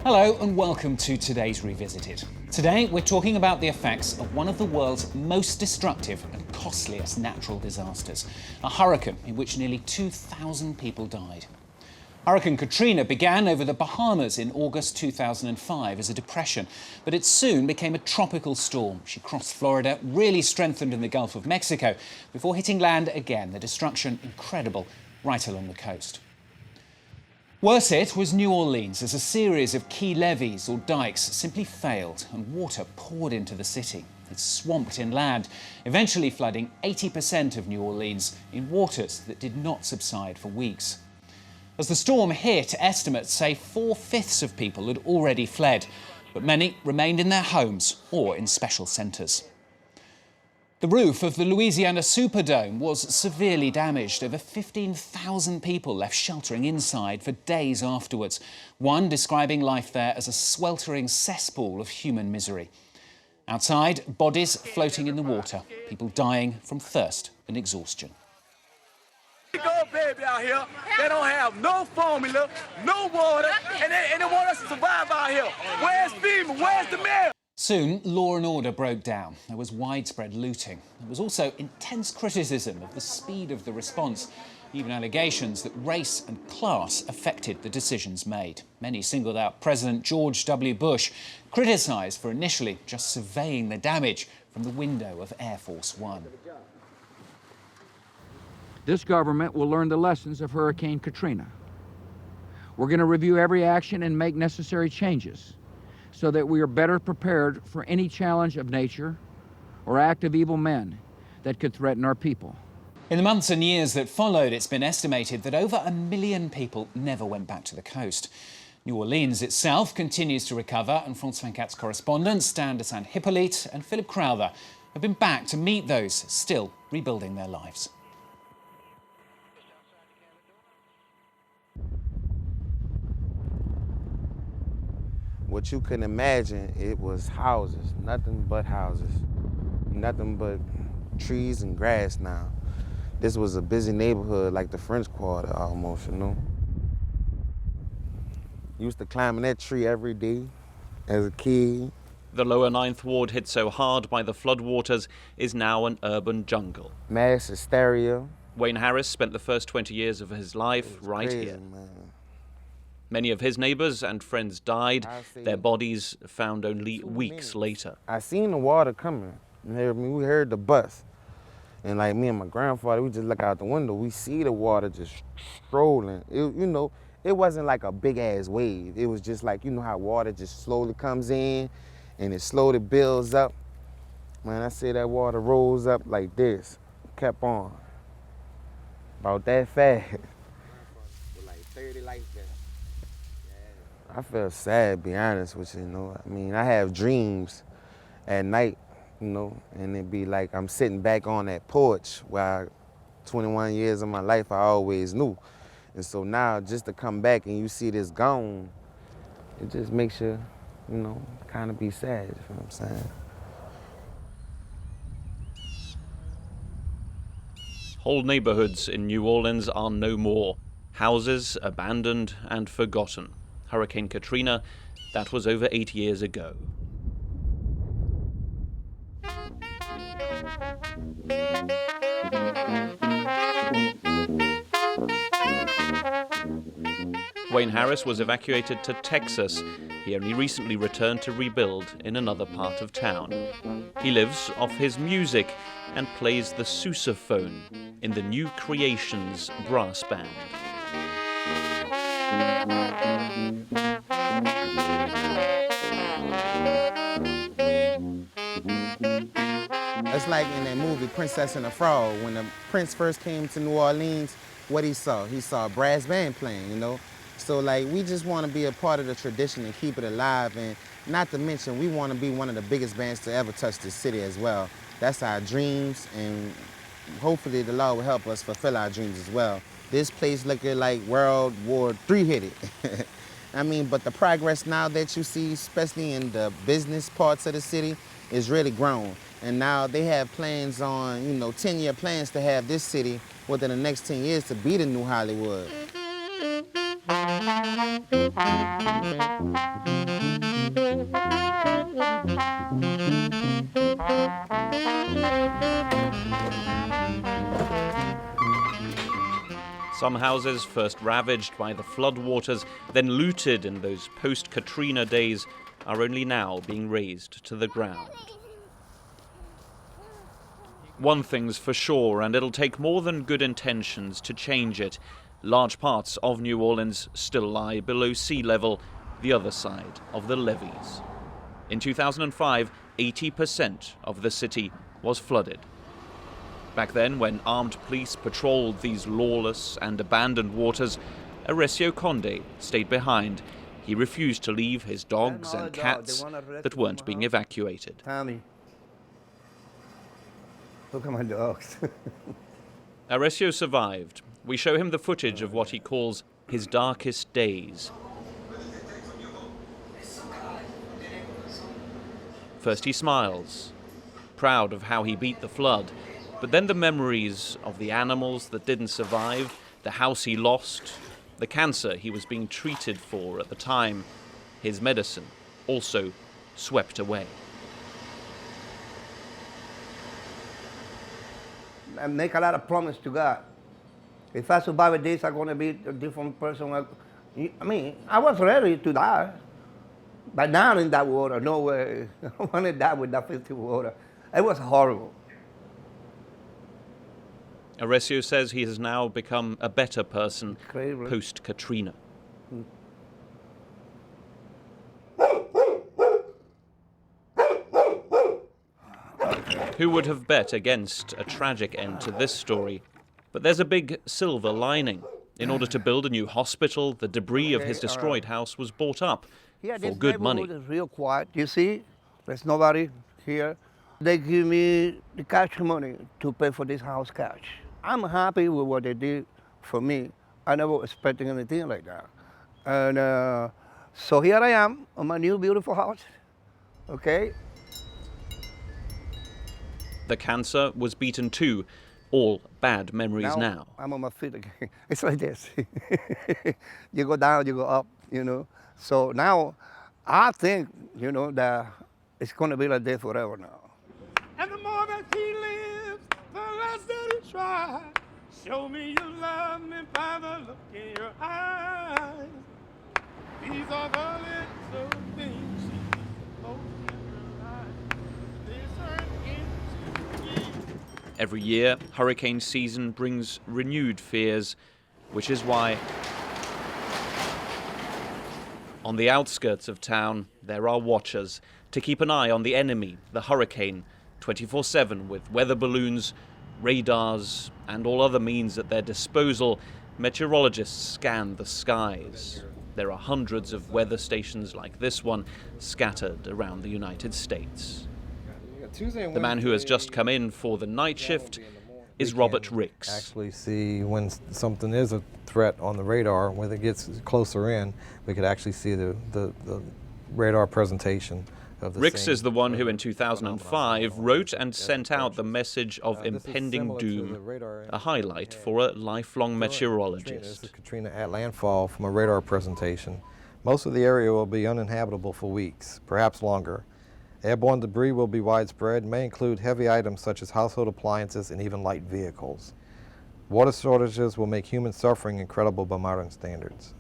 Hello and welcome to today's Revisited. Today we're talking about the effects of one of the world's most destructive and costliest natural disasters, a hurricane in which nearly 2,000 people died. Hurricane Katrina began over the Bahamas in August 2005 as a depression, but it soon became a tropical storm. She crossed Florida, really strengthened in the Gulf of Mexico, before hitting land again, the destruction incredible right along the coast. Worse hit was New Orleans as a series of key levees or dikes simply failed and water poured into the city. It swamped inland, eventually flooding 80% of New Orleans in waters that did not subside for weeks. As the storm hit, estimates say 4/5 of people had already fled, but many remained in their homes or in special centres. The roof of the Louisiana Superdome was severely damaged. Over 15,000 people left sheltering inside for days afterwards, one describing life there as a sweltering cesspool of human misery. Outside, bodies floating in the water, people dying from thirst and exhaustion. Go baby out here. They don't have no formula, no water, and they want us to survive out here. Where's FEMA? Where's the mayor? Soon, law and order broke down. There was widespread looting. There was also intense criticism of the speed of the response, even allegations that race and class affected the decisions made. Many singled out President George W. Bush, criticised for initially just surveying the damage from the window of Air Force One. This government will learn the lessons of Hurricane Katrina. We're going to review every action and make necessary changes so that we are better prepared for any challenge of nature or act of evil men that could threaten our people. In the months and years that followed, it's been estimated that over 1 million people never went back to the coast. New Orleans itself continues to recover, and France 24's correspondents Dan de Saint-Hippolyte and Philip Crowther have been back to meet those still rebuilding their lives. What you can imagine, it was houses, nothing but houses, nothing but trees and grass now. This was a busy neighborhood like the French Quarter almost, you know. Used to climb in that tree every day as a kid. The lower 9th Ward hit so hard by the floodwaters is now an urban jungle. Mass hysteria. Wayne Harris spent the first 20 years of his life right crazy, here. Man. Many of his neighbours and friends died, their bodies found only weeks later. I seen the water coming. You hear me? We heard the bus. And like me and my grandfather, we just look out the window, we see the water just strolling. It wasn't like a big ass wave. It was just like, you know how water just slowly comes in and it slowly builds up. Man, I say that water rose up like this, kept on. About that fast. With like 30 lights there. I feel sad, to be honest with you, you know. I mean, I have dreams at night, you know, and it'd be like I'm sitting back on that porch where 21 years of my life I always knew. And so now just to come back and you see this gone, it just makes you, you know, kind of be sad, you know what I'm saying? Whole neighbourhoods in New Orleans are no more. Houses abandoned and forgotten. Hurricane Katrina, that was over 8 years ago. Wayne Harris was evacuated to Texas. He only recently returned to rebuild in another part of town. He lives off his music and plays the sousaphone in the New Creations brass band. It's like in that movie, Princess and the Frog. When the prince first came to New Orleans, what he saw a brass band playing, you know? So like, we just want to be a part of the tradition and keep it alive, and not to mention, we want to be one of the biggest bands to ever touch this city as well. That's our dreams, and hopefully the Lord will help us fulfill our dreams as well. This place looking like World War III hit it. I mean, but the progress now that you see, especially in the business parts of the city, is really grown. And now they have plans on, 10-year plans to have this city within the next 10 years to be the new Hollywood. Some houses, first ravaged by the floodwaters, then looted in those post-Katrina days, are only now being razed to the ground. One thing's for sure, and it'll take more than good intentions to change it. Large parts of New Orleans still lie below sea level, the other side of the levees. In 2005, 80% of the city was flooded. Back then, when armed police patrolled these lawless and abandoned waters, Horacio Conde stayed behind. He refused to leave his dogs and cats that weren't being evacuated. Tommy, look at my dogs. Horacio survived. We show him the footage of what he calls his darkest days. First he smiles, proud of how he beat the flood, but then the memories of the animals that didn't survive, the house he lost, the cancer he was being treated for at the time, his medicine, also swept away. I make a lot of promise to God. If I survive this, I'm going to be a different person. I mean, I was ready to die. But now in that water, no way. I want to die with that filthy water. It was horrible. Horacio says he has now become a better person post-Katrina. Who would have bet against a tragic end to this story? But there's a big silver lining. In order to build a new hospital, the debris of his destroyed house was bought up for good money. It's real quiet. You see, there's nobody here. They give me the cash money to pay for this house cash. I'm happy with what they did for me. I never expected anything like that. And so here I am on my new beautiful house, okay? The cancer was beaten too. All bad memories now. I'm on my feet again. It's like this. You go down, you go up, you know. So now I think, you know, that it's going to be like this forever now. And the more that he lives, the less that he tries. Show me you love me by the look in your eyes. These are the little things she's supposed to realize. This hurt into me. Every year, hurricane season brings renewed fears, which is why on the outskirts of town there are watchers to keep an eye on the enemy, the hurricane, 24/7 with weather balloons, radars, and all other means at their disposal. Meteorologists scan the skies. There are hundreds of weather stations like this one scattered around the United States. The man who has just come in for the night shift is Robert Ricks. Actually see when something is a threat on the radar. When it gets closer in, we could actually see the radar presentation of the Ricks same is the one who in 2005 wrote and sent out the message of impending doom, a highlight for a lifelong meteorologist. This is Katrina at landfall from a radar presentation. Most of the area will be uninhabitable for weeks, perhaps longer. Airborne debris will be widespread, may include heavy items such as household appliances and even light vehicles. Water shortages will make human suffering incredible by modern standards.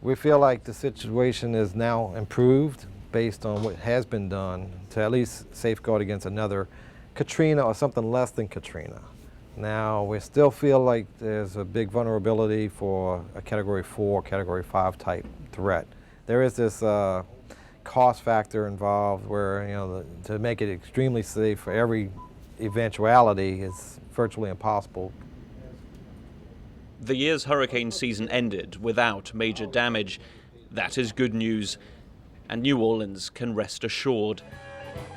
We feel like the situation is now improved based on what has been done to at least safeguard against another Katrina or something less than Katrina. Now, we still feel like there's a big vulnerability for a Category 4, Category 5 type threat. There is this cost factor involved where, you know, to make it extremely safe for every eventuality is virtually impossible. The year's hurricane season ended without major damage. That is good news, and New Orleans can rest assured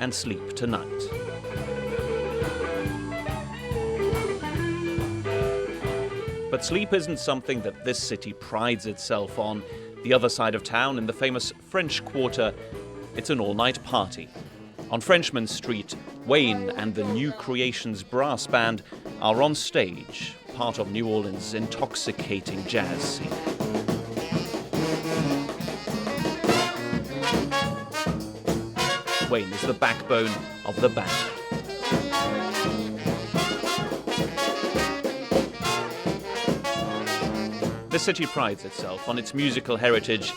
and sleep tonight. But sleep isn't something that this city prides itself on. The other side of town, in the famous French Quarter, it's an all-night party. On Frenchman Street, Wayne and the New Creations Brass Band are on stage, part of New Orleans' intoxicating jazz scene. Twain is the backbone of the band. The city prides itself on its musical heritage,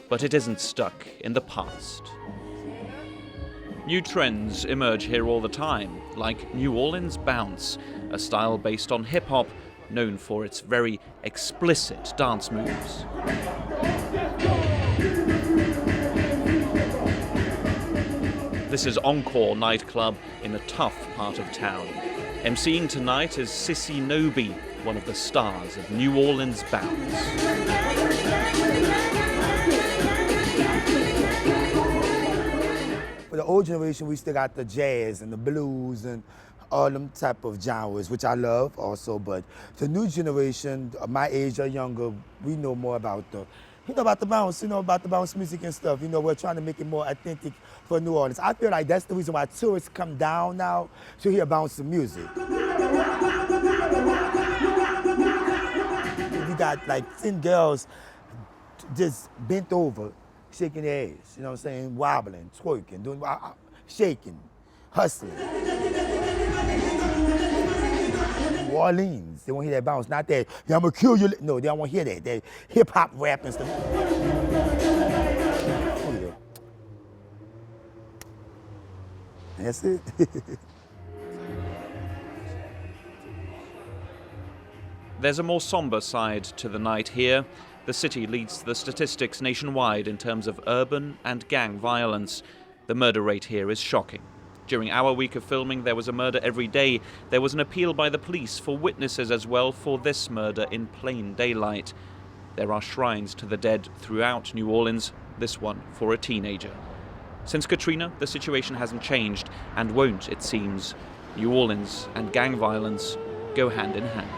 but it isn't stuck in the past. New trends emerge here all the time, like New Orleans bounce, a style based on hip-hop, known for its very explicit dance moves. This is Encore nightclub in a tough part of town. MCing tonight is Sissy Nobi, one of the stars of New Orleans bounce. For the old generation, we still got the jazz and the blues and all them type of genres, which I love also. But the new generation, my age or younger, we know more about about the bounce, about the bounce music and stuff. We're trying to make it more authentic for New Orleans. I feel like that's the reason why tourists come down now to hear bounce music. You got like 10 girls just bent over, shaking their ass, wobbling, twerking, doing, shaking, hustling. New Orleans, they want to hear that bounce, not that, I'm gonna kill you. No, they don't want to hear that. That hip hop rap and stuff. Oh, yeah. That's it. There's a more somber side to the night here. The city leads the statistics nationwide in terms of urban and gang violence. The murder rate here is shocking. During our week of filming, there was a murder every day. There was an appeal by the police for witnesses as well for this murder in plain daylight. There are shrines to the dead throughout New Orleans, this one for a teenager. Since Katrina, the situation hasn't changed, and won't, it seems. New Orleans and gang violence go hand in hand.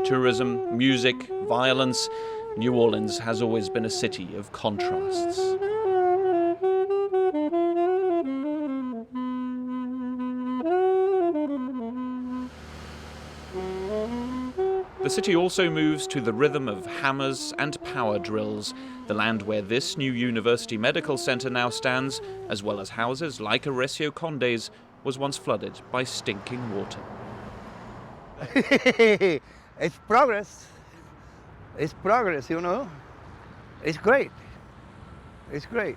Tourism, music, violence. New Orleans has always been a city of contrasts. The city also moves to the rhythm of hammers and power drills, the land where this new university medical center now stands, as well as houses like Horacio Conde's, was once flooded by stinking water. It's progress. It's progress, It's great. It's great.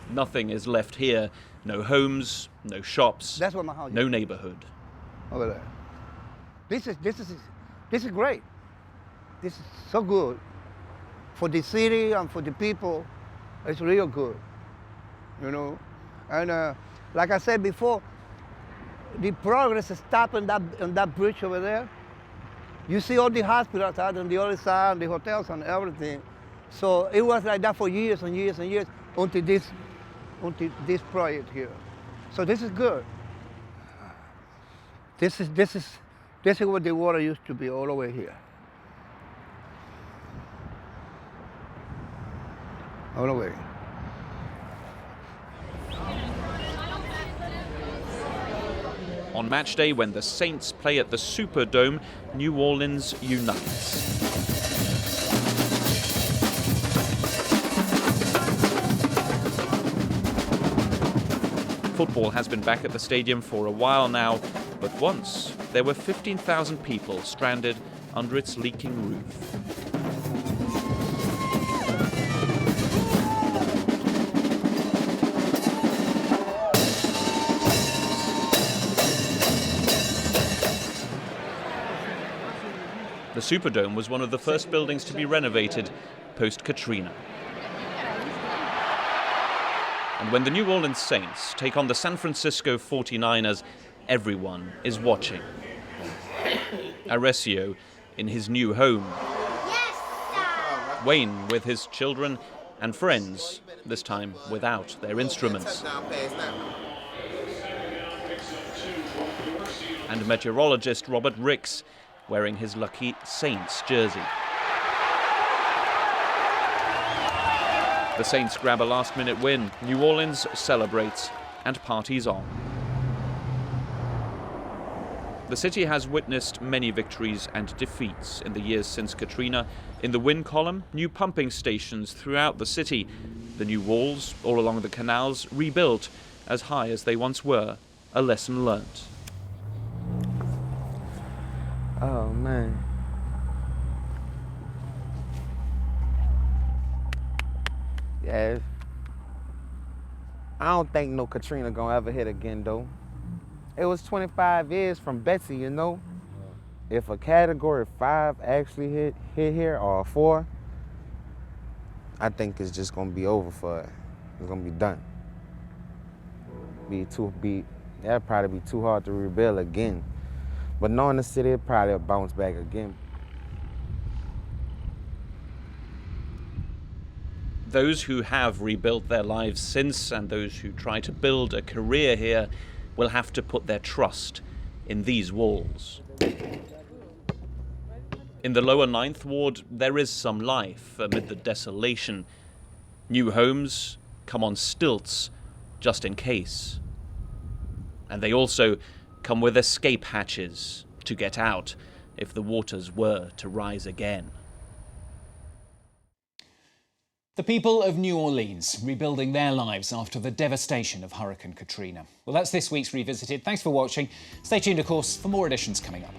Nothing is left here. No homes, no shops, That's what my house is. no neighborhood. Over there. This is great. This is so good for the city and for the people. It's real good, And like I said before, the progress is stopping on that bridge over there. You see all the hospitals out on the other side, the hotels and everything. So it was like that for years and years and years until this project here. So this is good. This is where the water used to be all over here. All the way. On match day, when the Saints play at the Superdome, New Orleans unites. Football has been back at the stadium for a while now, but once there were 15,000 people stranded under its leaking roof. The Superdome was one of the first buildings to be renovated post-Katrina. And when the New Orleans Saints take on the San Francisco 49ers, everyone is watching. Horacio in his new home. Wayne with his children and friends, this time without their instruments. And meteorologist Robert Ricks, wearing his lucky Saints jersey. The Saints grab a last-minute win. New Orleans celebrates and parties on. The city has witnessed many victories and defeats in the years since Katrina. In the wind column, new pumping stations throughout the city. The new walls all along the canals rebuilt as high as they once were. A lesson learnt. Oh man. Yeah. I don't think no Katrina gonna ever hit again though. It was 25 years from Betsy, you know. If a category 5 actually hit here, or a 4, I think it's just gonna be over for it. It's gonna be done. That'd probably be too hard to rebuild again. But knowing the city, it'd probably bounce back again. Those who have rebuilt their lives since and those who try to build a career here will have to put their trust in these walls. In the lower 9th Ward, there is some life amid the desolation. New homes come on stilts, just in case. And they also come with escape hatches to get out if the waters were to rise again. The people of New Orleans rebuilding their lives after the devastation of Hurricane Katrina. Well, that's this week's Revisited. Thanks for watching. Stay tuned, of course, for more editions coming up.